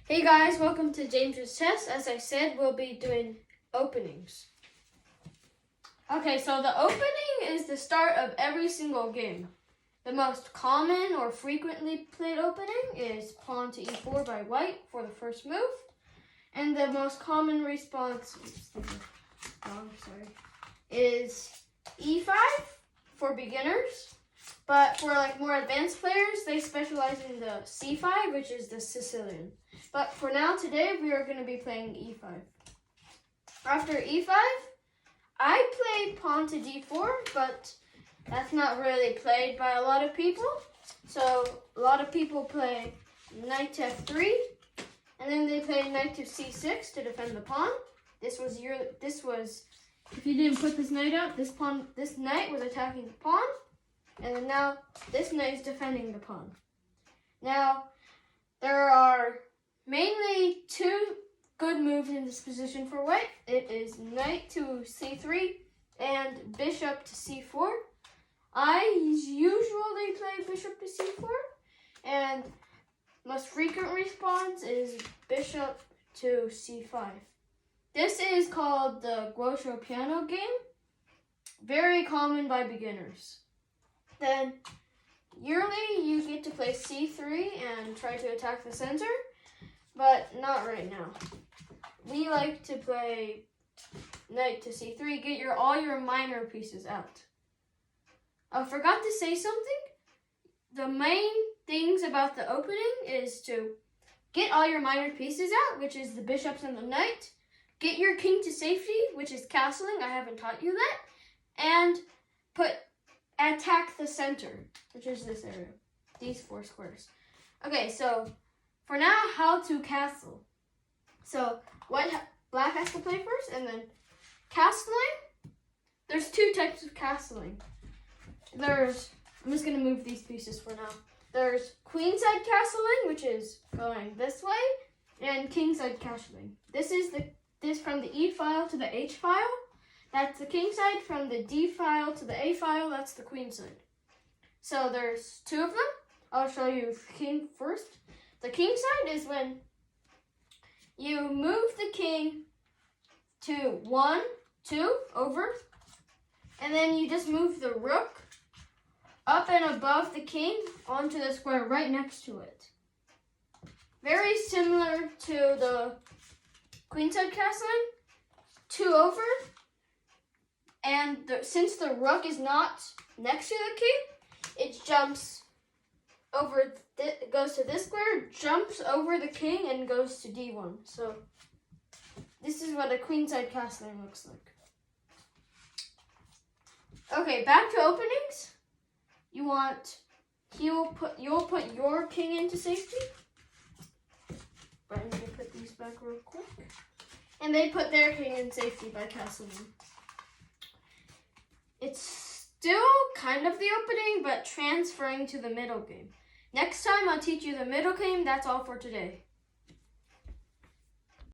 Hey guys, welcome to James's Chess. As I said, we'll be doing openings. Okay, so the opening is the start of every single game. The most common or frequently played opening is pawn to e4 by white for the first move. And the most common response is e5 for beginners. But for more advanced players, they specialize in the c5, which is the Sicilian. But for now, today, we are going to be playing e5. After e5, I play pawn to d4, but that's not really played by a lot of people. So a lot of people play knight to f3, and then they play knight to c6 to defend the pawn. This was if you didn't put this knight out, this knight was attacking the pawn. And then now this knight is defending the pawn. Now, there are mainly two good moves in this position for white. It is knight to c3 and bishop to c4. I usually play bishop to c4, and most frequent response is bishop to c5. This is called the Guoshuo piano game. Very common by beginners. Then, yearly, you get to play c3 and try to attack the center, but not right now. We like to play knight to c3, get all your minor pieces out. I forgot to say something. The main things about the opening is to get all your minor pieces out, which is the bishops and the knight. Get your king to safety, which is castling. I haven't taught you that. And attack the center, which is this area, these 4 squares. Okay, so for now, how to castle. So black has to play first, and then castling. There's 2 types of castling. I'm just gonna move these pieces for now. There's queenside castling, which is going this way, and kingside castling. This is this from the E file to the H file. That's the king side. From the D file to the A file, that's the queen side. So there's 2 of them. I'll show you king first. The king side is when you move the king to 1, 2, over, and then you just move the rook up and above the king onto the square right next to it. Very similar to the queenside castling, 2 over. And since the rook is not next to the king, it jumps over, goes to this square, jumps over the king, and goes to d1. So this is what a queenside castling looks like. Okay, back to openings. You'll put your king into safety. But I'm gonna put these back real quick. And they put their king in safety by castling. It's still kind of the opening, but transferring to the middle game. Next time I'll teach you the middle game. That's all for today.